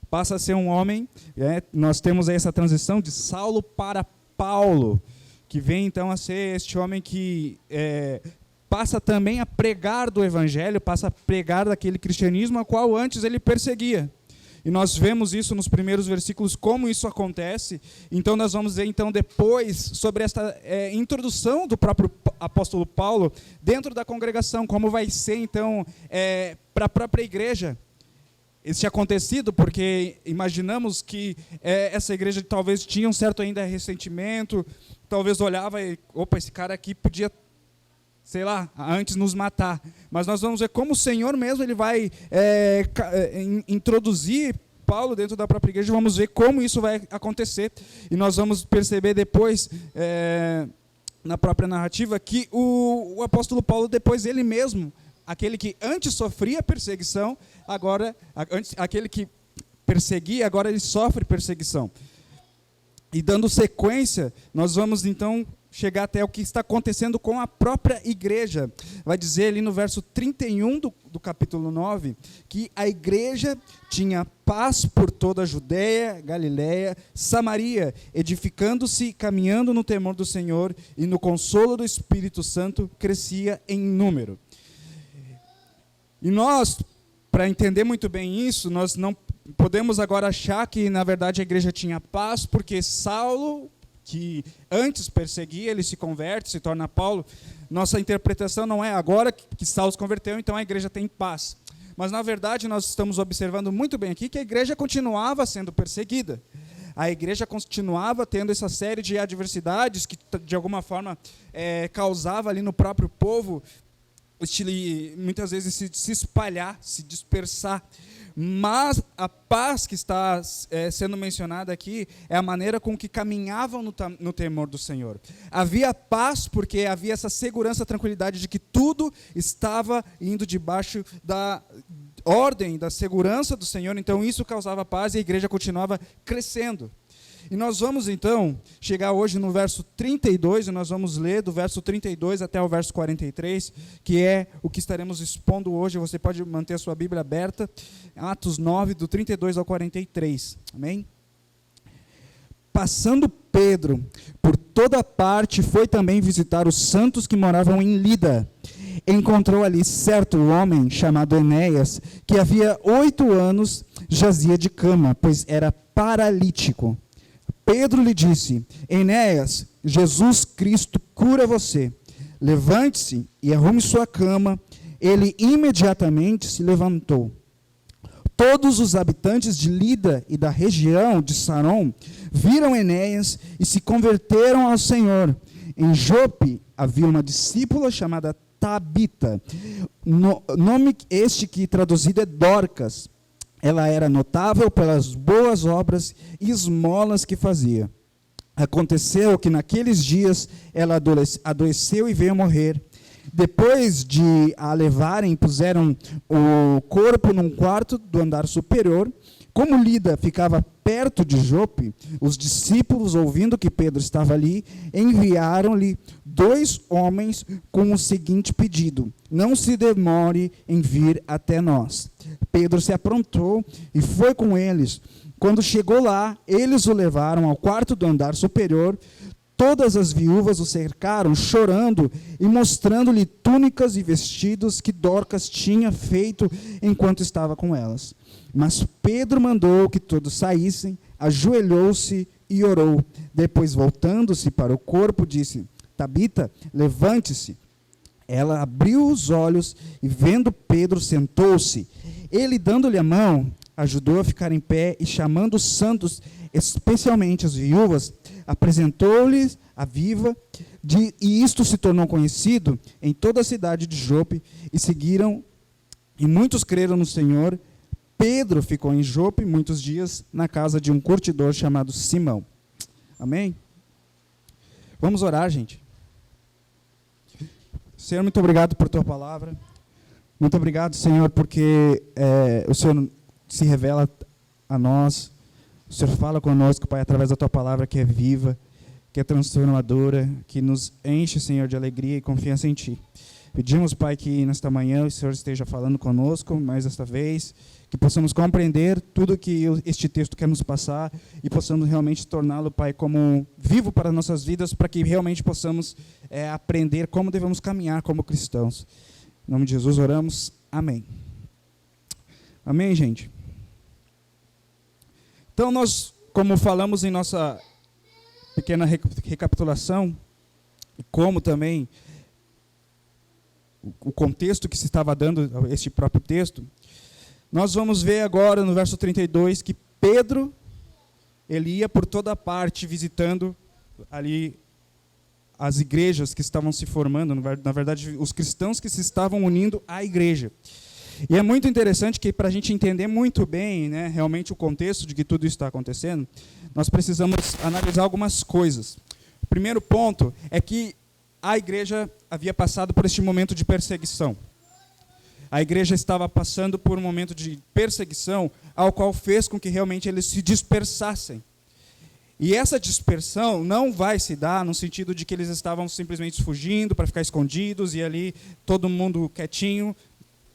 passa a ser um homem, nós temos aí essa transição de Saulo para Paulo, que vem então a ser este homem que passa também a pregar do evangelho, passa a pregar daquele cristianismo a qual antes ele perseguia. E nós vemos isso nos primeiros versículos, como isso acontece. Então nós vamos ver então depois sobre esta introdução do próprio apóstolo Paulo dentro da congregação, como vai ser então para a própria igreja. Isso tinha acontecido porque imaginamos que essa igreja talvez tinha um certo ainda ressentimento, talvez olhava e, opa, esse cara aqui podia, sei lá, antes nos matar. Mas nós vamos ver como o Senhor mesmo ele vai introduzir Paulo dentro da própria igreja, vamos ver como isso vai acontecer. E nós vamos perceber depois, na própria narrativa, que o apóstolo Paulo, depois ele mesmo, aquele que antes sofria perseguição, agora, aquele que perseguia, agora ele sofre perseguição. E dando sequência, nós vamos então chegar até o que está acontecendo com a própria igreja. Vai dizer ali no verso 31 do capítulo 9, que a igreja tinha paz por toda a Judeia, Galileia, Samaria, edificando-se, caminhando no temor do Senhor, e no consolo do Espírito Santo crescia em número. E nós, para entender muito bem isso, nós não podemos agora achar que, na verdade, a igreja tinha paz, porque Saulo, que antes perseguia, ele se converte, se torna Paulo. Nossa interpretação não é agora que Saulo se converteu, então a igreja tem paz. Mas, na verdade, nós estamos observando muito bem aqui que a igreja continuava sendo perseguida. A igreja continuava tendo essa série de adversidades que, de alguma forma, causava ali no próprio povo, muitas vezes se espalhar, se dispersar. Mas a paz que está sendo mencionada aqui é a maneira com que caminhavam no temor do Senhor. Havia paz porque havia essa segurança, tranquilidade de que tudo estava indo debaixo da ordem, da segurança do Senhor. Então isso causava paz e a igreja continuava crescendo. E nós vamos então chegar hoje no verso 32, e nós vamos ler do verso 32 até o verso 43, que é o que estaremos expondo hoje. Você pode manter a sua Bíblia aberta, Atos 9, do 32 ao 43, amém? Passando Pedro por toda parte, foi também visitar os santos que moravam em Lida. Encontrou ali certo homem chamado Enéas, que havia 8 anos jazia de cama, pois era paralítico. Pedro lhe disse: Enéas, Jesus Cristo cura você. Levante-se e arrume sua cama. Ele imediatamente se levantou. Todos os habitantes de Lida e da região de Saron viram Enéas e se converteram ao Senhor. Em Jope havia uma discípula chamada Tabita, nome este que traduzido é Dorcas. Ela era notável pelas boas obras e esmolas que fazia. Aconteceu que naqueles dias ela adoeceu e veio morrer. Depois de a levarem, puseram o corpo num quarto do andar superior. Como Lida ficava perto de Jope, os discípulos, ouvindo que Pedro estava ali, enviaram-lhe 2 homens com o seguinte pedido: não se demore em vir até nós. Pedro se aprontou e foi com eles. Quando chegou lá, eles o levaram ao quarto do andar superior. Todas as viúvas o cercaram, chorando e mostrando-lhe túnicas e vestidos que Dorcas tinha feito enquanto estava com elas. Mas Pedro mandou que todos saíssem, ajoelhou-se e orou. Depois, voltando-se para o corpo, disse: Tabita, levante-se. Ela abriu os olhos e, vendo Pedro, sentou-se. Ele, dando-lhe a mão, ajudou a ficar em pé e, chamando os santos, especialmente as viúvas, apresentou-lhes a viva, e isto se tornou conhecido em toda a cidade de Jope, e muitos creram no Senhor. Pedro ficou em Jope muitos dias na casa de um curtidor chamado Simão. Amém? Vamos orar, gente. Senhor, muito obrigado por tua palavra. Muito obrigado, Senhor, porque o Senhor se revela a nós. O Senhor fala conosco, Pai, através da tua palavra que é viva, que é transformadora, que nos enche, Senhor, de alegria e confiança em ti. Pedimos, Pai, que nesta manhã o Senhor esteja falando conosco, mais desta vez, que possamos compreender tudo que este texto quer nos passar e possamos realmente torná-lo, Pai, como vivo para nossas vidas, para que realmente possamos aprender como devemos caminhar como cristãos. Em nome de Jesus oramos. Amém. Amém, gente? Então, nós, como falamos em nossa pequena recapitulação, e como também o contexto que se estava dando a este próprio texto, nós vamos ver agora no verso 32 que Pedro, ele ia por toda parte visitando ali as igrejas que estavam se formando, na verdade, os cristãos que se estavam unindo à igreja. E é muito interessante que, para a gente entender muito bem, né, realmente o contexto de que tudo isso está acontecendo, nós precisamos analisar algumas coisas. O primeiro ponto é que a igreja havia passado por este momento de perseguição. A igreja estava passando por um momento de perseguição, ao qual fez com que realmente eles se dispersassem. E essa dispersão não vai se dar no sentido de que eles estavam simplesmente fugindo para ficar escondidos e ali todo mundo quietinho,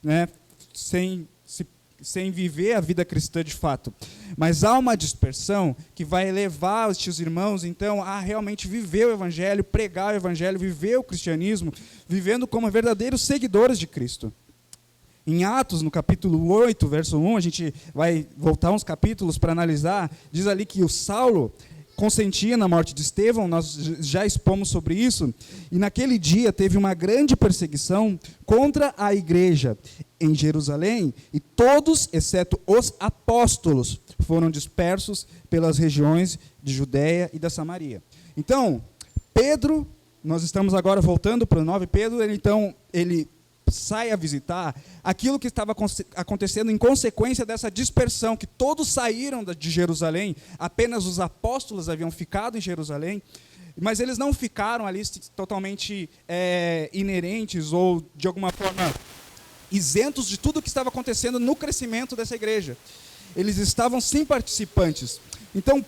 né, sem viver a vida cristã de fato. Mas há uma dispersão que vai levar estes irmãos, então, a realmente viver o Evangelho, pregar o Evangelho, viver o cristianismo, vivendo como verdadeiros seguidores de Cristo. Em Atos, no capítulo 8, verso 1, a gente vai voltar uns capítulos para analisar, diz ali que o Saulo consentia na morte de Estevão, nós já expomos sobre isso, e naquele dia teve uma grande perseguição contra a igreja em Jerusalém, e todos, exceto os apóstolos, foram dispersos pelas regiões de Judeia e da Samaria. Então, Pedro, nós estamos agora voltando para o 9, Pedro, ele sai a visitar aquilo que estava acontecendo em consequência dessa dispersão, que todos saíram de Jerusalém, apenas os apóstolos haviam ficado em Jerusalém, mas eles não ficaram ali totalmente inerentes ou, de alguma forma, isentos de tudo o que estava acontecendo no crescimento dessa igreja. Eles estavam sim participantes. Então,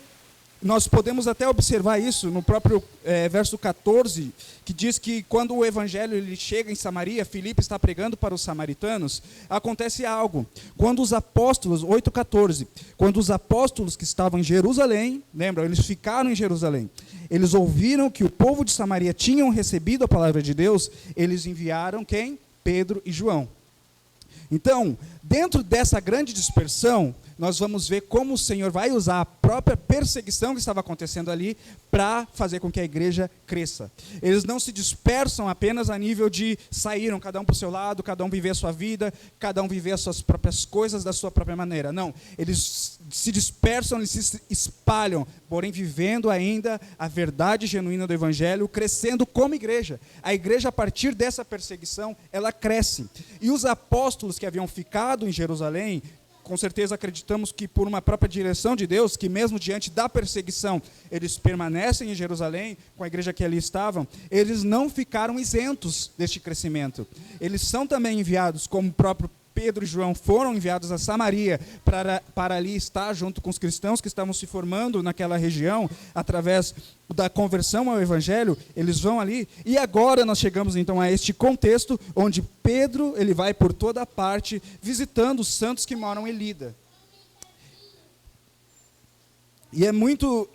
nós podemos até observar isso no próprio verso 14, que diz que quando o evangelho ele chega em Samaria, Filipe está pregando para os samaritanos, acontece algo. Quando os apóstolos, 8,14, quando os apóstolos que estavam em Jerusalém, lembram, eles ficaram em Jerusalém, eles ouviram que o povo de Samaria tinham recebido a palavra de Deus, eles enviaram quem? Pedro e João. Então, dentro dessa grande dispersão, nós vamos ver como o Senhor vai usar a própria perseguição que estava acontecendo ali para fazer com que a igreja cresça. Eles não se dispersam apenas a nível de saíram, cada um para o seu lado, cada um viver a sua vida, cada um viver as suas próprias coisas da sua própria maneira. Não, eles se dispersam, eles se espalham, porém vivendo ainda a verdade genuína do Evangelho, crescendo como igreja. A igreja, a partir dessa perseguição, ela cresce. E os apóstolos que haviam ficado em Jerusalém, com certeza acreditamos que por uma própria direção de Deus, que mesmo diante da perseguição, eles permanecem em Jerusalém, com a igreja que ali estavam, eles não ficaram isentos deste crescimento. Eles são também enviados, como o próprio Pedro e João foram enviados a Samaria para ali estar junto com os cristãos que estavam se formando naquela região, através da conversão ao Evangelho, eles vão ali. E agora nós chegamos então a este contexto, onde Pedro ele vai por toda parte, visitando os santos que moram em Lida. E é muito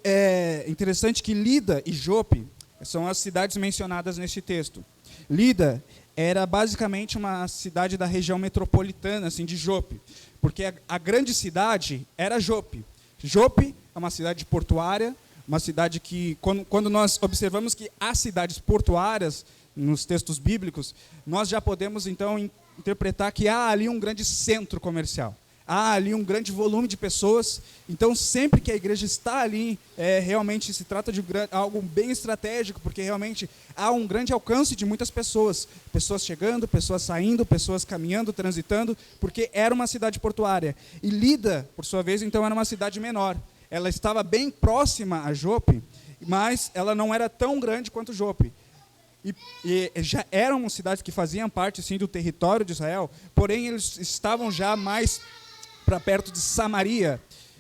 interessante que Lida e Jope são as cidades mencionadas neste texto. Lida era basicamente uma cidade da região metropolitana, assim, de Jope, porque a grande cidade era Jope. Jope é uma cidade portuária, uma cidade que, quando nós observamos que há cidades portuárias nos textos bíblicos, nós já podemos, então, interpretar que há ali um grande centro comercial. Há ali um grande volume de pessoas, então sempre que a igreja está ali, realmente se trata de algo bem estratégico, porque realmente há um grande alcance de muitas pessoas chegando, pessoas saindo, pessoas caminhando, transitando, porque era uma cidade portuária. E Lida, por sua vez, então era uma cidade menor. Ela estava bem próxima a Jope, mas ela não era tão grande quanto Jope. E já eram cidades que faziam parte, sim, do território de Israel, porém eles estavam já mais para perto de Samaria.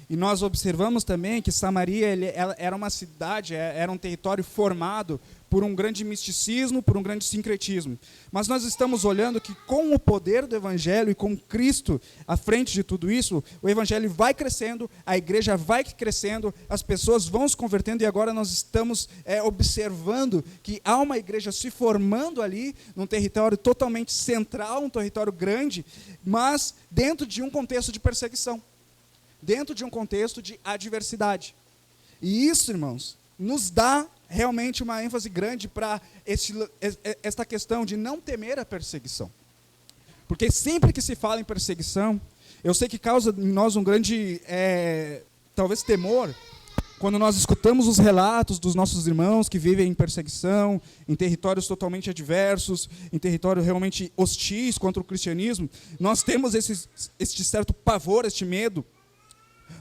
E nós observamos também que Samaria ela era uma cidade, era um território formado por um grande misticismo, por um grande sincretismo. Mas nós estamos olhando que com o poder do Evangelho e com Cristo à frente de tudo isso, o Evangelho vai crescendo, a igreja vai crescendo, as pessoas vão se convertendo, e agora nós estamos observando que há uma igreja se formando ali, num território totalmente central, um território grande, mas dentro de um contexto de perseguição, dentro de um contexto de adversidade. E isso, irmãos, nos dá realmente uma ênfase grande para esta questão de não temer a perseguição. Porque sempre que se fala em perseguição, eu sei que causa em nós um grande, talvez, temor, quando nós escutamos os relatos dos nossos irmãos que vivem em perseguição, em territórios totalmente adversos, em territórios realmente hostis contra o cristianismo, nós temos este certo pavor, este medo.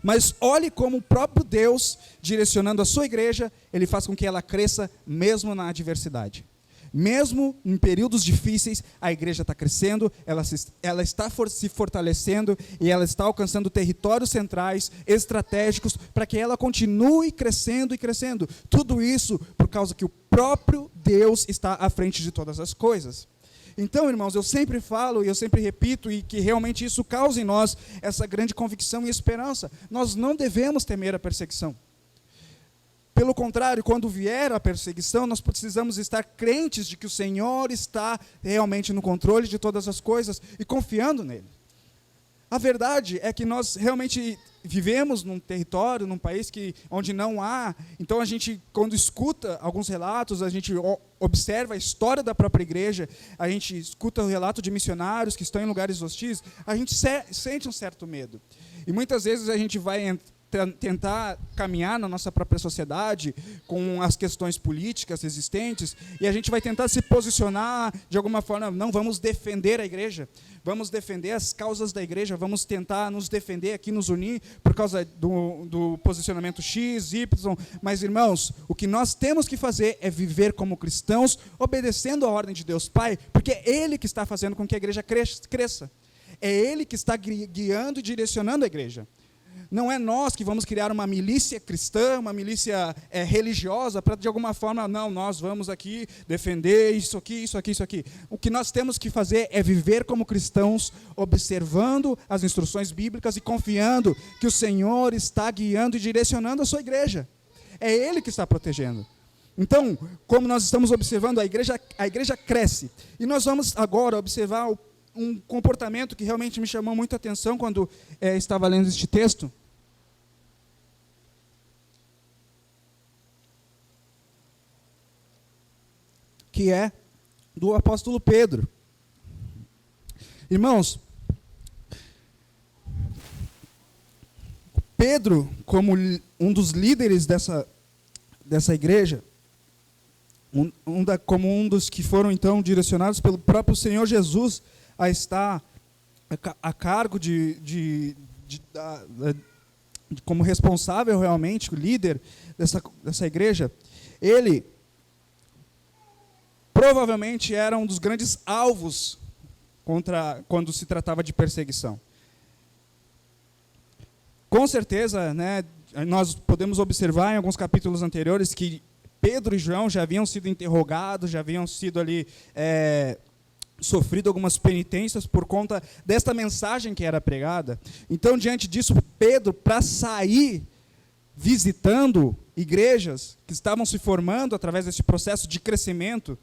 Mas olhe como o próprio Deus, direcionando a sua igreja, Ele faz com que ela cresça mesmo na adversidade. Mesmo em períodos difíceis, a igreja está crescendo, ela está se fortalecendo e ela está alcançando territórios centrais, estratégicos, para que ela continue crescendo e crescendo. Tudo isso por causa que o próprio Deus está à frente de todas as coisas. Então, irmãos, eu sempre falo e eu sempre repito, e que realmente isso causa em nós essa grande convicção e esperança. Nós não devemos temer a perseguição. Pelo contrário, quando vier a perseguição, nós precisamos estar crentes de que o Senhor está realmente no controle de todas as coisas e confiando nele. A verdade é que nós realmente vivemos num território, num país onde não há. Então a gente, quando escuta alguns relatos, a gente observa a história da própria igreja, a gente escuta o relato de missionários que estão em lugares hostis, a gente sente um certo medo. E muitas vezes a gente vai tentar caminhar na nossa própria sociedade com as questões políticas existentes, e a gente vai tentar se posicionar de alguma forma. Não, vamos defender a igreja, vamos defender as causas da igreja, vamos tentar nos defender aqui, nos unir por causa do posicionamento X, Y. Mas, irmãos, o que nós temos que fazer é viver como cristãos, obedecendo a ordem de Deus Pai, porque é Ele que está fazendo com que a igreja cresça. É Ele que está guiando e direcionando a igreja. Não é nós que vamos criar uma milícia cristã, uma milícia religiosa, para de alguma forma, não, nós vamos aqui defender isso aqui, isso aqui, isso aqui. O que nós temos que fazer é viver como cristãos, observando as instruções bíblicas e confiando que o Senhor está guiando e direcionando a sua igreja. É Ele que está protegendo. Então, como nós estamos observando, a igreja cresce. E nós vamos agora observar um comportamento que realmente me chamou muita atenção quando estava lendo este texto. Que é do apóstolo Pedro. Irmãos, Pedro, como um dos líderes dessa igreja, como um dos que foram então direcionados pelo próprio Senhor Jesus a estar a cargo como responsável realmente, o líder dessa igreja, ele provavelmente era um dos grandes alvos quando se tratava de perseguição. Com certeza, né, nós podemos observar em alguns capítulos anteriores que Pedro e João já haviam sido interrogados, já haviam sido ali sofrido algumas penitências por conta desta mensagem que era pregada. Então, diante disso, Pedro, para sair visitando igrejas que estavam se formando através desse processo de crescimento,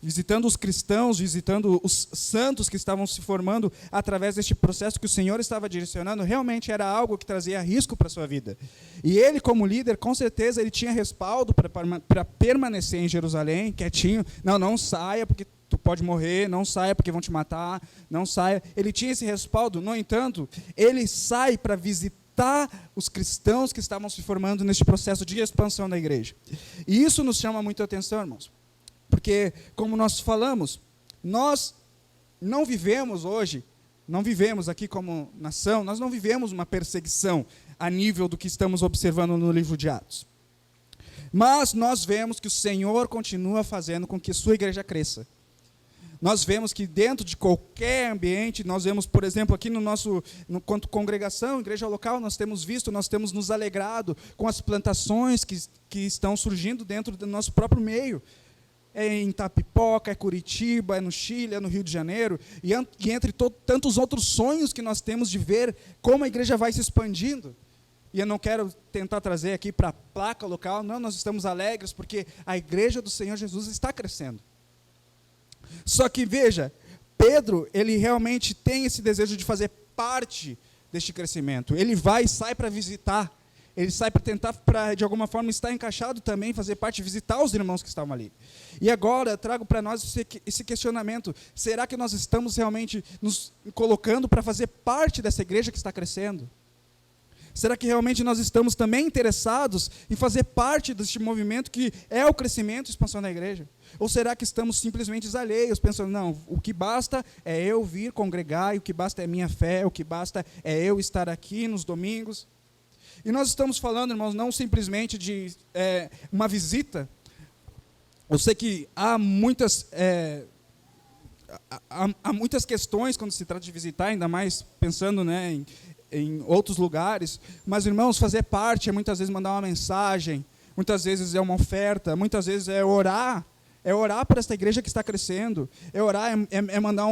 visitando os cristãos, visitando os santos que estavam se formando através deste processo que o Senhor estava direcionando, realmente era algo que trazia risco para a sua vida. E ele, como líder, com certeza, ele tinha respaldo para permanecer em Jerusalém, quietinho. Não saia porque tu pode morrer, não saia porque vão te matar, não saia. Ele tinha esse respaldo. No entanto, ele sai para visitar os cristãos que estavam se formando neste processo de expansão da igreja. E isso nos chama muito a atenção, irmãos. Porque, como nós falamos, nós não vivemos hoje, não vivemos aqui como nação, nós não vivemos uma perseguição a nível do que estamos observando no livro de Atos. Mas nós vemos que o Senhor continua fazendo com que sua igreja cresça. Nós vemos que dentro de qualquer ambiente, nós vemos, por exemplo, aqui quanto congregação, igreja local, nós temos visto, nós temos nos alegrado com as plantações que estão surgindo dentro do nosso próprio meio. É em Itapipoca, é Curitiba, é no Chile, é no Rio de Janeiro, e entre tantos outros sonhos que nós temos de ver como a igreja vai se expandindo. E eu não quero tentar trazer aqui para a placa local, não, nós estamos alegres porque a igreja do Senhor Jesus está crescendo. Só que veja, Pedro, ele realmente tem esse desejo de fazer parte deste crescimento. Ele vai e sai para visitar, ele sai para tentar, de alguma forma, estar encaixado também, fazer parte, visitar os irmãos que estavam ali. E agora, trago para nós esse questionamento, será que nós estamos realmente nos colocando para fazer parte dessa igreja que está crescendo? Será que realmente nós estamos também interessados em fazer parte deste movimento que é o crescimento e expansão da igreja? Ou será que estamos simplesmente alheios, pensando, não, o que basta é eu vir congregar, e o que basta é minha fé, o que basta é eu estar aqui nos domingos? E nós estamos falando, irmãos, não simplesmente de uma visita. Eu sei que há muitas questões quando se trata de visitar, ainda mais pensando, né, em outros lugares, mas, irmãos, fazer parte é muitas vezes mandar uma mensagem, muitas vezes é uma oferta, muitas vezes é orar por esta igreja que está crescendo, é orar, é mandar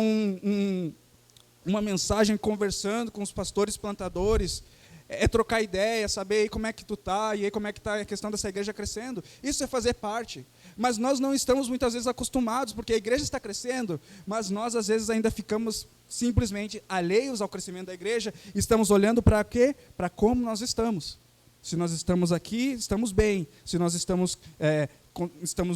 uma mensagem conversando com os pastores plantadores, é trocar ideia, saber aí como é que tu está, e aí como é que está a questão dessa igreja crescendo. Isso é fazer parte. Mas nós não estamos muitas vezes acostumados, porque a igreja está crescendo, mas nós às vezes ainda ficamos simplesmente alheios ao crescimento da igreja, e estamos olhando para quê? Para como nós estamos. Se nós estamos aqui, estamos bem. Se nós estamos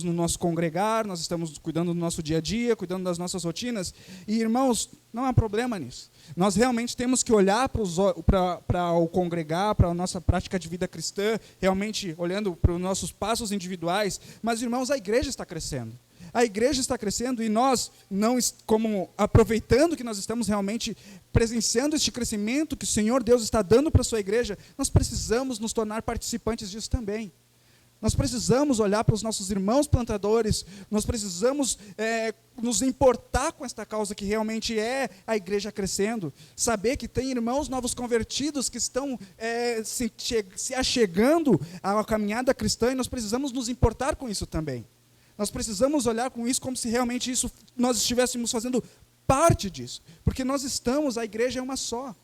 no nosso congregar, nós estamos cuidando do nosso dia a dia, cuidando das nossas rotinas. E, irmãos, não há problema nisso. Nós realmente temos que olhar para o congregar, para a nossa prática de vida cristã, realmente olhando para os nossos passos individuais. Mas, irmãos, a igreja está crescendo. A igreja está crescendo e nós, como aproveitando que nós estamos realmente presenciando este crescimento que o Senhor Deus está dando para a sua igreja, nós precisamos nos tornar participantes disso também. Nós precisamos olhar para os nossos irmãos plantadores, nós precisamos nos importar com esta causa que realmente é a igreja crescendo, saber que tem irmãos novos convertidos que estão se achegando à caminhada cristã, e nós precisamos nos importar com isso também. Nós precisamos olhar com isso como se realmente nós estivéssemos fazendo parte disso, porque a igreja é uma só.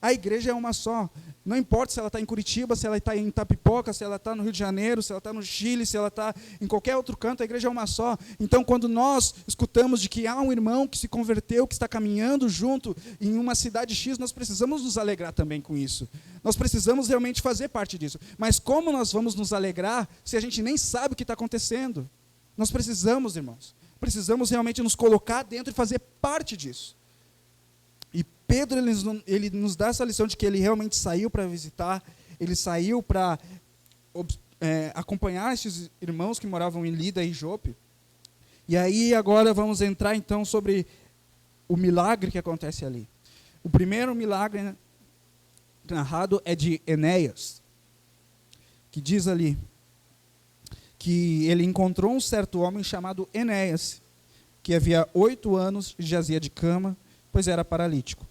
A igreja é uma só. Não importa se ela está em Curitiba, se ela está em Itapipoca, se ela está no Rio de Janeiro, se ela está no Chile, se ela está em qualquer outro canto, a igreja é uma só. Então, quando nós escutamos de que há um irmão que se converteu, que está caminhando junto em uma cidade X, nós precisamos nos alegrar também com isso. Nós precisamos realmente fazer parte disso. Mas como nós vamos nos alegrar se a gente nem sabe o que está acontecendo? Nós precisamos, irmãos, realmente nos colocar dentro e fazer parte disso. E Pedro, ele nos dá essa lição de que ele realmente saiu para visitar, ele saiu para acompanhar esses irmãos que moravam em Lida e Jope. E aí agora vamos entrar então sobre o milagre que acontece ali. O primeiro milagre narrado é de Enéas, que diz ali que ele encontrou um certo homem chamado Enéas, que havia 8 anos jazia de cama, pois era paralítico.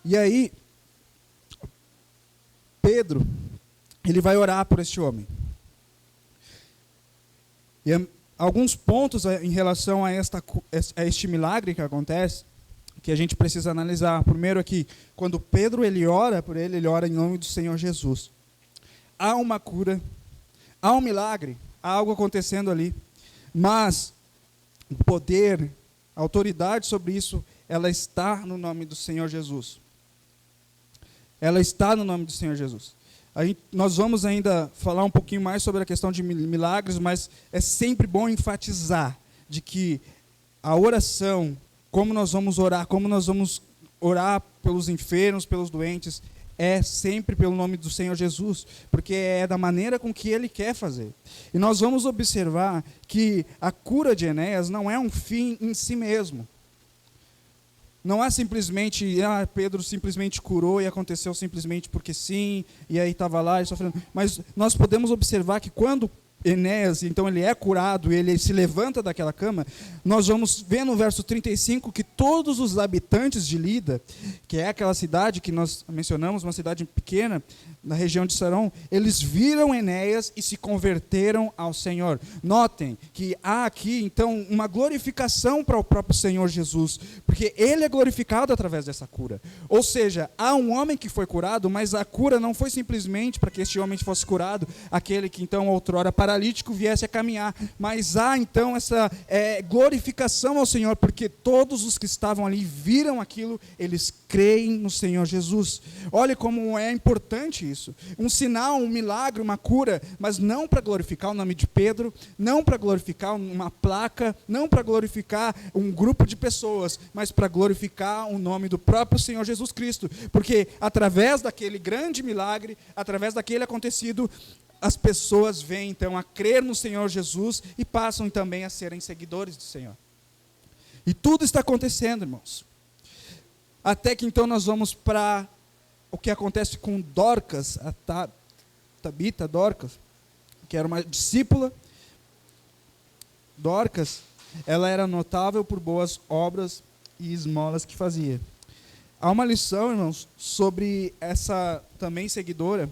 E aí, Pedro, ele vai orar por este homem. E alguns pontos em relação a este milagre que acontece, que a gente precisa analisar. Primeiro aqui, quando Pedro ele ora por ele ora em nome do Senhor Jesus. Há uma cura, há um milagre, há algo acontecendo ali, mas o poder, a autoridade sobre isso, ela está no nome do Senhor Jesus. Ela está no nome do Senhor Jesus. Nós vamos ainda falar um pouquinho mais sobre a questão de milagres, mas é sempre bom enfatizar de que a oração, como nós vamos orar pelos enfermos, pelos doentes, é sempre pelo nome do Senhor Jesus, porque é da maneira com que Ele quer fazer. E nós vamos observar que a cura de Enéas não é um fim em si mesmo. Não é simplesmente, Pedro simplesmente curou e aconteceu simplesmente porque sim, e aí estava lá e sofrendo. Mas nós podemos observar que quando Enéas, então ele é curado, ele se levanta daquela cama, nós vamos ver no verso 35 que todos os habitantes de Lida, que é aquela cidade que nós mencionamos, uma cidade pequena, na região de Sarón, eles viram Enéas e se converteram ao Senhor. Notem que há aqui, então, uma glorificação para o próprio Senhor Jesus, porque ele é glorificado através dessa cura. Ou seja, há um homem que foi curado, mas a cura não foi simplesmente para que este homem fosse curado, aquele que então outrora paralítico viesse a caminhar, mas há então essa glorificação ao Senhor, porque todos os que estavam ali viram aquilo, eles creem no Senhor Jesus. Olha como é importante isso. Um sinal, um milagre, uma cura, mas não para glorificar o nome de Pedro, não para glorificar uma placa, não para glorificar um grupo de pessoas, mas para glorificar o nome do próprio Senhor Jesus Cristo, porque através daquele grande milagre, através daquele acontecido, as pessoas vêm então a crer no Senhor Jesus e passam também a serem seguidores do Senhor. E tudo está acontecendo, irmãos. Até que então nós vamos para o que acontece com Dorcas, a Tabita, Dorcas, que era uma discípula. Dorcas, ela era notável por boas obras e esmolas que fazia. Há uma lição, irmãos, sobre essa também seguidora,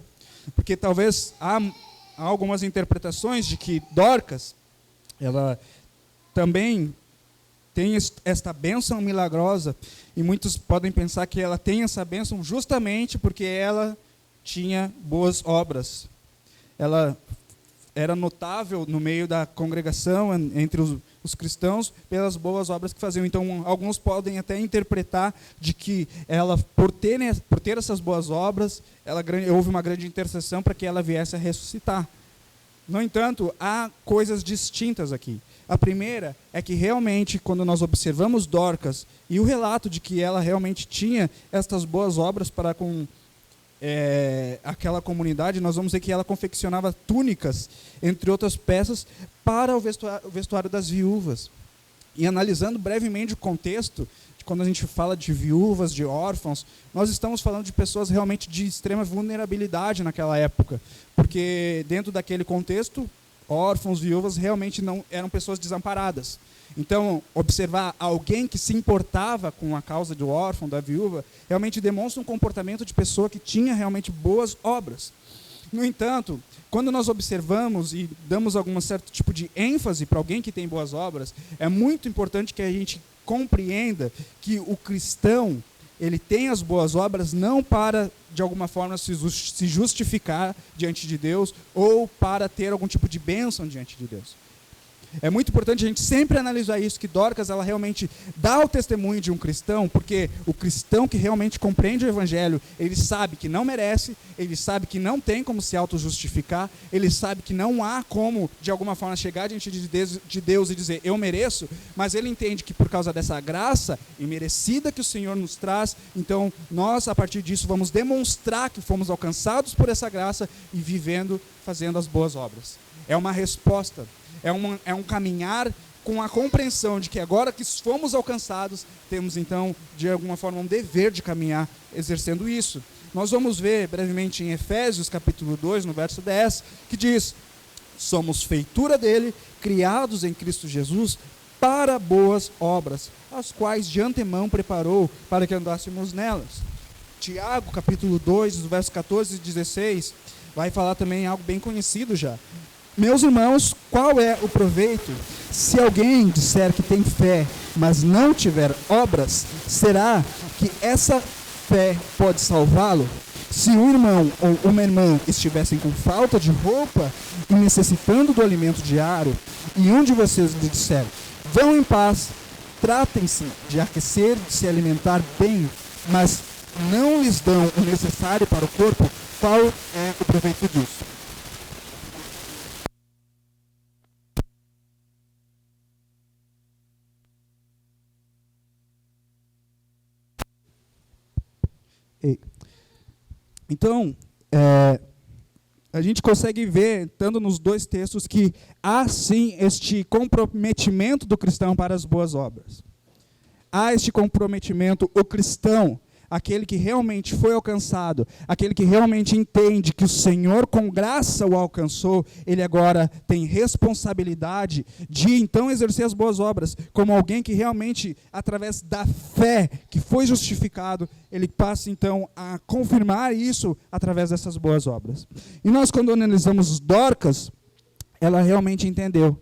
porque talvez há algumas interpretações de que Dorcas, ela também tem esta bênção milagrosa, e muitos podem pensar que ela tem essa bênção justamente porque ela tinha boas obras. Ela era notável no meio da congregação, entre os cristãos, pelas boas obras que faziam. Então, alguns podem até interpretar de que ela, por ter essas boas obras, houve uma grande intercessão para que ela viesse a ressuscitar. No entanto, há coisas distintas aqui. A primeira é que realmente, quando nós observamos Dorcas e o relato de que ela realmente tinha estas boas obras para com aquela comunidade, nós vamos ver que ela confeccionava túnicas, entre outras peças, para o vestuário das viúvas. E analisando brevemente o contexto, quando a gente fala de viúvas, de órfãos, nós estamos falando de pessoas realmente de extrema vulnerabilidade naquela época, porque dentro daquele contexto, órfãos, viúvas, realmente não eram pessoas desamparadas. Então, observar alguém que se importava com a causa do órfão, da viúva, realmente demonstra um comportamento de pessoa que tinha realmente boas obras. No entanto, quando nós observamos e damos algum certo tipo de ênfase para alguém que tem boas obras, é muito importante que a gente compreenda que o cristão, ele tem as boas obras não para, de alguma forma, se justificar diante de Deus ou para ter algum tipo de bênção diante de Deus. É muito importante a gente sempre analisar isso, que Dorcas, ela realmente dá o testemunho de um cristão, porque o cristão que realmente compreende o evangelho, ele sabe que não merece, ele sabe que não tem como se auto-justificar, ele sabe que não há como, de alguma forma, chegar diante de Deus e dizer, eu mereço, mas ele entende que por causa dessa graça imerecida que o Senhor nos traz, então nós, a partir disso, vamos demonstrar que fomos alcançados por essa graça e vivendo, fazendo as boas obras. É uma resposta. É um caminhar com a compreensão de que agora que fomos alcançados, temos então, de alguma forma, um dever de caminhar exercendo isso. Nós vamos ver brevemente em Efésios, capítulo 2, no verso 10, que diz, somos feitura dele, criados em Cristo Jesus, para boas obras, as quais de antemão preparou para que andássemos nelas. Tiago, capítulo 2, no verso 14 e 16, vai falar também algo bem conhecido já. Meus irmãos, qual é o proveito? Se alguém disser que tem fé, mas não tiver obras, será que essa fé pode salvá-lo? Se um irmão ou uma irmã estivessem com falta de roupa e necessitando do alimento diário, e um de vocês lhe disser, vão em paz, tratem-se de aquecer, de se alimentar bem, mas não lhes dão o necessário para o corpo, qual é o proveito disso? Então, a gente consegue ver, estando nos dois textos, que há sim este comprometimento do cristão para as boas obras. há este comprometimento, o cristão, aquele que realmente foi alcançado, aquele que realmente entende que o Senhor com graça o alcançou, ele agora tem responsabilidade de então exercer as boas obras, como alguém que realmente, através da fé, que foi justificado, ele passa então a confirmar isso através dessas boas obras. E nós, quando analisamos Dorcas, ela realmente entendeu.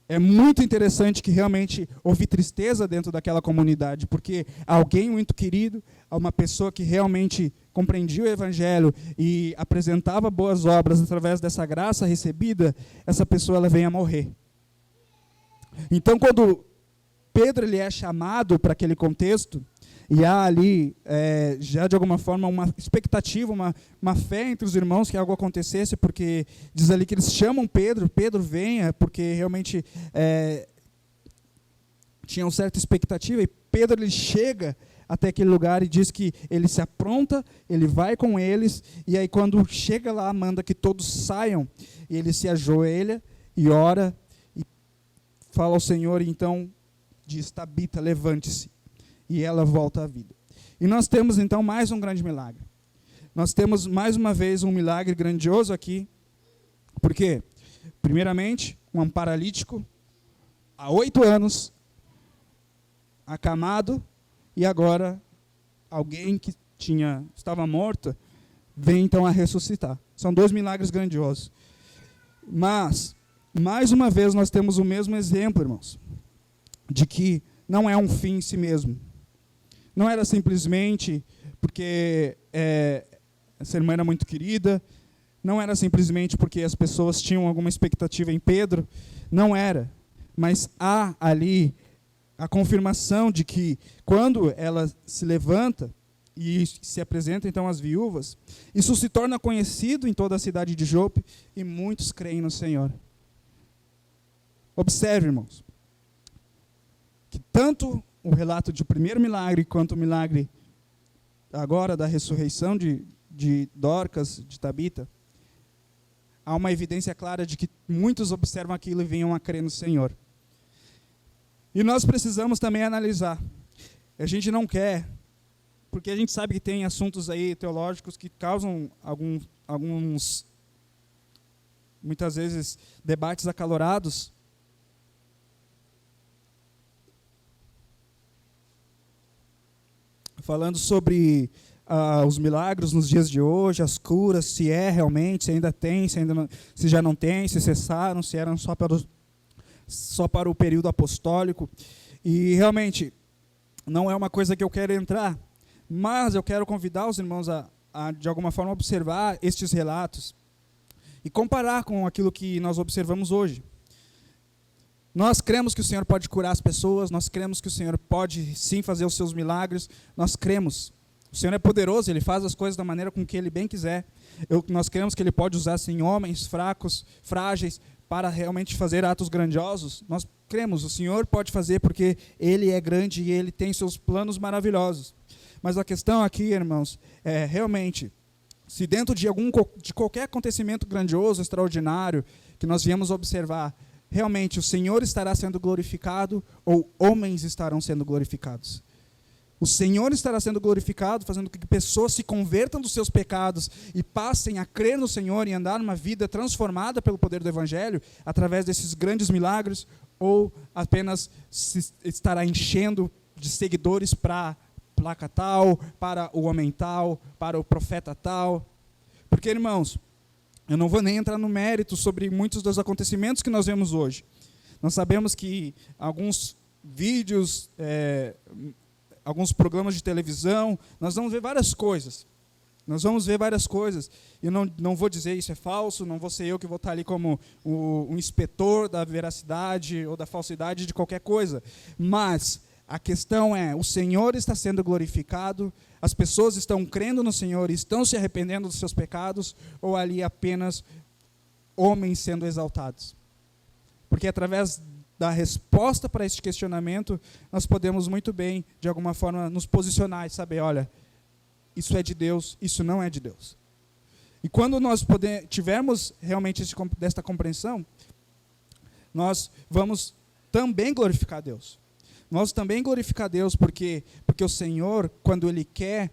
É muito interessante que realmente houve tristeza dentro daquela comunidade, porque alguém muito querido, uma pessoa que realmente compreendia o Evangelho e apresentava boas obras através dessa graça recebida, essa pessoa ela vem a morrer. Então, quando Pedro ele é chamado para aquele contexto, e há ali, já de alguma forma, uma expectativa, uma fé entre os irmãos que algo acontecesse, porque diz ali que eles chamam Pedro, Pedro venha, porque realmente tinham certa expectativa, e Pedro ele chega até aquele lugar e diz que ele se apronta, ele vai com eles, e aí quando chega lá, manda que todos saiam, e ele se ajoelha e ora, e fala ao Senhor, e então diz, Tabita, levante-se. E ela volta à vida. E nós temos então mais um grande milagre. Nós temos mais uma vez um milagre grandioso aqui. Por quê? Primeiramente, um paralítico, há 8 anos, acamado, e agora alguém que estava morto, vem então a ressuscitar. São 2 milagres grandiosos. Mas, mais uma vez, nós temos o mesmo exemplo, irmãos, de que não é um fim em si mesmo. Não era simplesmente porque essa irmã era muito querida, não era simplesmente porque as pessoas tinham alguma expectativa em Pedro, não era. Mas há ali a confirmação de que quando ela se levanta e se apresenta então às viúvas, isso se torna conhecido em toda a cidade de Jope e muitos creem no Senhor. Observe, irmãos, que tanto o relato de primeiro milagre, quanto o milagre agora da ressurreição de Dorcas, de Tabita, há uma evidência clara de que muitos observam aquilo e venham a crer no Senhor. E nós precisamos também analisar. A gente não quer, porque a gente sabe que tem assuntos aí teológicos que causam alguns muitas vezes, debates acalorados. Falando sobre os milagres nos dias de hoje, as curas, se é realmente, se ainda tem, se já não tem, se cessaram, se eram só para o período apostólico. E realmente, não é uma coisa que eu quero entrar, mas eu quero convidar os irmãos a de alguma forma, observar estes relatos e comparar com aquilo que nós observamos hoje. Nós cremos que o Senhor pode curar as pessoas, nós cremos que o Senhor pode sim fazer os seus milagres, nós cremos. O Senhor é poderoso, Ele faz as coisas da maneira com que Ele bem quiser. Nós cremos que Ele pode usar sim homens fracos, frágeis, para realmente fazer atos grandiosos. Nós cremos, o Senhor pode fazer porque Ele é grande e Ele tem seus planos maravilhosos. Mas a questão aqui, irmãos, é realmente, se dentro de qualquer acontecimento grandioso, extraordinário, que nós viemos observar, realmente o Senhor estará sendo glorificado ou homens estarão sendo glorificados? O Senhor estará sendo glorificado, fazendo com que pessoas se convertam dos seus pecados e passem a crer no Senhor e andar numa vida transformada pelo poder do Evangelho, através desses grandes milagres, ou apenas se estará enchendo de seguidores para a placa tal, para o homem tal, para o profeta tal? Porque, irmãos, eu não vou nem entrar no mérito sobre muitos dos acontecimentos que nós vemos hoje. Nós sabemos que alguns vídeos, alguns programas de televisão, nós vamos ver várias coisas. Nós vamos ver várias coisas. Eu não vou dizer isso é falso, não vou ser eu que vou estar ali como um inspetor da veracidade ou da falsidade de qualquer coisa. Mas a questão é, o Senhor está sendo glorificado, as pessoas estão crendo no Senhor, estão se arrependendo dos seus pecados, ou ali apenas homens sendo exaltados? Porque através da resposta para este questionamento, nós podemos muito bem, de alguma forma, nos posicionar e saber, olha, isso é de Deus, isso não é de Deus. E quando nós tivermos realmente desta compreensão, nós vamos também glorificar Deus. Nós também glorificar a Deus, porque o Senhor, quando Ele quer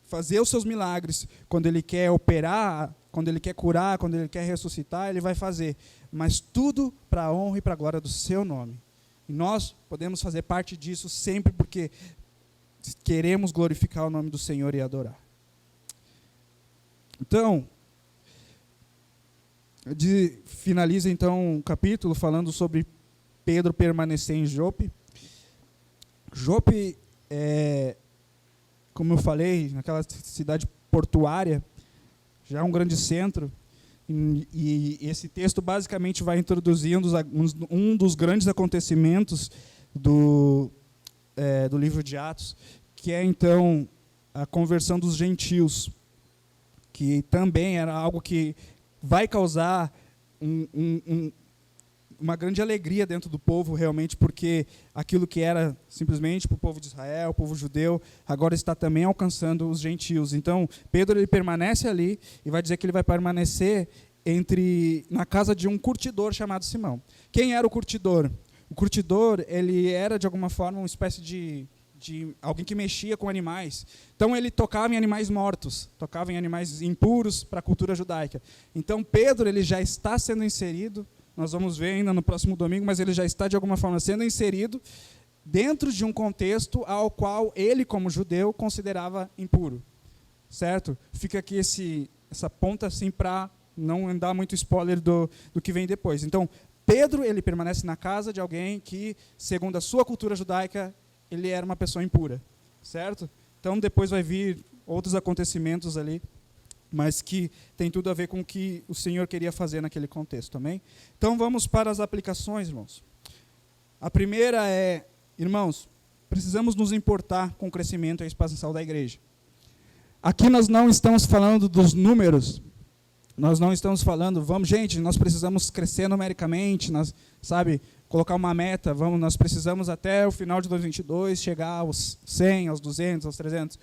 fazer os seus milagres, quando Ele quer operar, quando Ele quer curar, quando Ele quer ressuscitar, Ele vai fazer. Mas tudo para a honra e para a glória do seu nome. E nós podemos fazer parte disso sempre porque queremos glorificar o nome do Senhor e adorar. Então, finaliza então o capítulo falando sobre Pedro permanecer em Jope. Jope é, como eu falei, naquela cidade portuária, já é um grande centro, e esse texto basicamente vai introduzindo um dos grandes acontecimentos do livro de Atos, que é então a conversão dos gentios, que também era algo que vai causar uma grande alegria dentro do povo, realmente, porque aquilo que era simplesmente para o povo de Israel, o povo judeu, agora está também alcançando os gentios. Então, Pedro ele permanece ali e vai dizer que ele vai permanecer na casa de um curtidor chamado Simão. Quem era o curtidor? O curtidor, ele era, de alguma forma, uma espécie de alguém que mexia com animais. Então, ele tocava em animais mortos, tocava em animais impuros para a cultura judaica. Então, Pedro ele já está sendo inserido, nós vamos ver ainda no próximo domingo, mas ele já está, de alguma forma, sendo inserido dentro de um contexto ao qual ele, como judeu, considerava impuro. Certo? Fica aqui essa ponta assim para não dar muito spoiler do que vem depois. Então, Pedro ele permanece na casa de alguém que, segundo a sua cultura judaica, ele era uma pessoa impura. Certo? Então, depois vai vir outros acontecimentos ali, mas que tem tudo a ver com o que o Senhor queria fazer naquele contexto, amém? Então vamos para as aplicações, irmãos. A primeira é, irmãos, precisamos nos importar com o crescimento e a expansão da igreja. Aqui nós não estamos falando dos números, nós não estamos falando, nós precisamos crescer numericamente, colocar uma meta, nós precisamos até o final de 2022 chegar aos 100, aos 200, aos 300.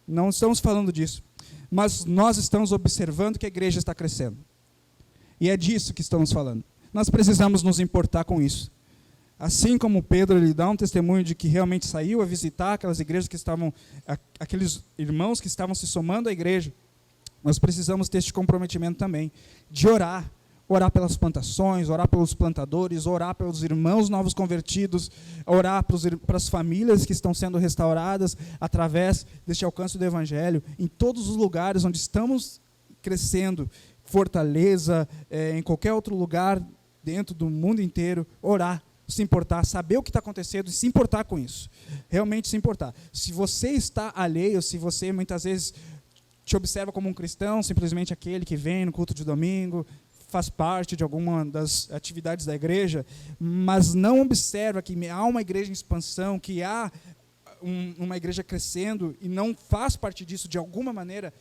Não estamos falando disso. Mas nós estamos observando que a igreja está crescendo. E é disso que estamos falando. Nós precisamos nos importar com isso. Assim como Pedro ele dá um testemunho de que realmente saiu a visitar aquelas igrejas que estavam, aqueles irmãos que estavam se somando à igreja, nós precisamos ter este comprometimento também, de orar pelas plantações, orar pelos plantadores, orar pelos irmãos novos convertidos, orar para as famílias que estão sendo restauradas através deste alcance do Evangelho, em todos os lugares onde estamos crescendo, Fortaleza, em qualquer outro lugar dentro do mundo inteiro, orar, se importar, saber o que está acontecendo e se importar com isso, realmente se importar. Se você está alheio, se você muitas vezes te observa como um cristão, simplesmente aquele que vem no culto de domingo, faz parte de alguma das atividades da igreja, mas não observa que há uma igreja em expansão, que há uma igreja crescendo e não faz parte disso de alguma maneira,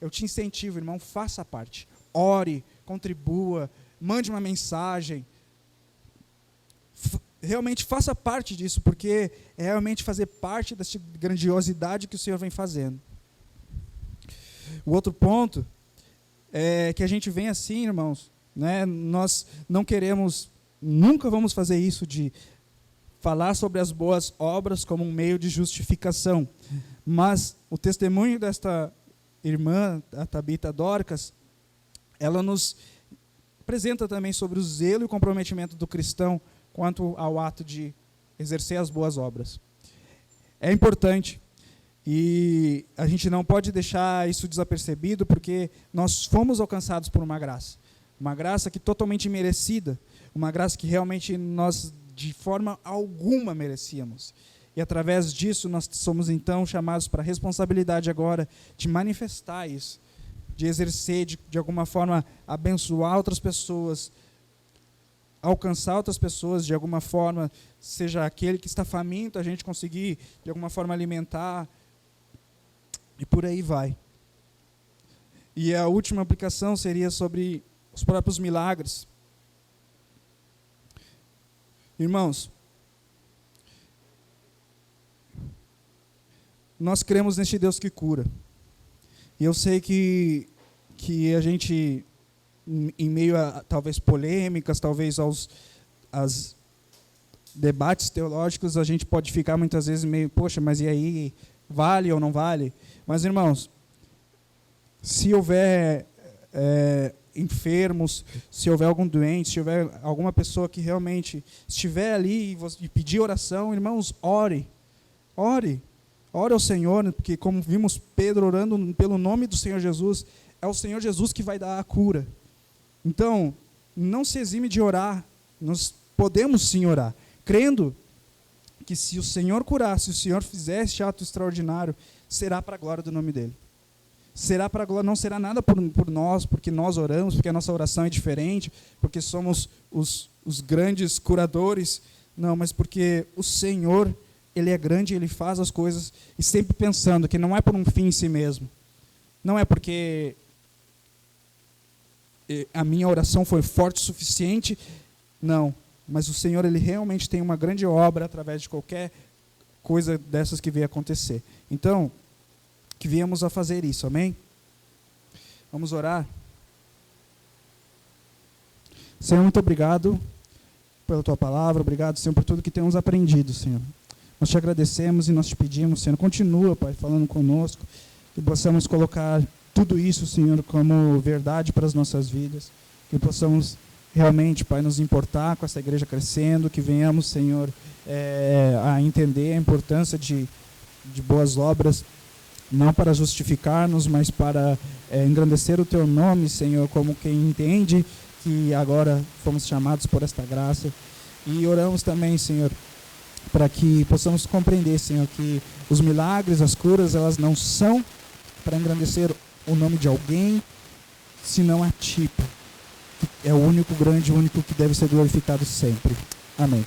eu te incentivo, irmão, faça parte. Ore, contribua, mande uma mensagem. Realmente faça parte disso, porque é realmente fazer parte dessa grandiosidade que o Senhor vem fazendo. O outro ponto é que a gente vem assim, irmãos, né? Nós não queremos, nunca vamos fazer isso de falar sobre as boas obras como um meio de justificação, mas o testemunho desta irmã, a Tabita Dorcas, ela nos apresenta também sobre o zelo e o comprometimento do cristão quanto ao ato de exercer as boas obras. É importante. E a gente não pode deixar isso desapercebido, porque nós fomos alcançados por uma graça que totalmente merecida, uma graça que realmente nós de forma alguma merecíamos. E através disso nós somos então chamados para a responsabilidade agora de manifestar isso, de exercer, de alguma forma abençoar outras pessoas, alcançar outras pessoas de alguma forma, seja aquele que está faminto, a gente conseguir de alguma forma alimentar, e por aí vai. E a última aplicação seria sobre os próprios milagres. Irmãos, nós cremos neste Deus que cura. E eu sei que a gente, em meio a talvez polêmicas, talvez debates teológicos, a gente pode ficar muitas vezes meio, poxa, mas e aí, vale ou não vale? Mas, irmãos, se houver enfermos, se houver algum doente, se houver alguma pessoa que realmente estiver ali e pedir oração, irmãos, ore ao Senhor, porque como vimos Pedro orando pelo nome do Senhor Jesus, é o Senhor Jesus que vai dar a cura. Então, não se exime de orar, nós podemos sim orar, crendo que se o Senhor curar, se o Senhor fizer este ato extraordinário, será para a glória do nome dEle. Será para a glória, não será nada por nós, porque nós oramos, porque a nossa oração é diferente, porque somos os grandes curadores, não, mas porque o Senhor, Ele é grande, Ele faz as coisas, e sempre pensando que não é por um fim em si mesmo, não é porque a minha oração foi forte o suficiente, não, mas o Senhor, Ele realmente tem uma grande obra através de qualquer coisa dessas que venha acontecer. Então, que viemos a fazer isso, amém? Vamos orar. Senhor, muito obrigado pela Tua palavra, obrigado, Senhor, por tudo que temos aprendido, Senhor. Nós te agradecemos e nós te pedimos, Senhor, continua, Pai, falando conosco, que possamos colocar tudo isso, Senhor, como verdade para as nossas vidas, que possamos realmente, Pai, nos importar com essa igreja crescendo, que venhamos, Senhor, a entender a importância de boas obras, não para justificar-nos, mas para engrandecer o Teu nome, Senhor, como quem entende que agora fomos chamados por esta graça. E oramos também, Senhor, para que possamos compreender, Senhor, que os milagres, as curas, elas não são para engrandecer o nome de alguém, senão a Ti, que é o único grande, o único que deve ser glorificado sempre. Amém.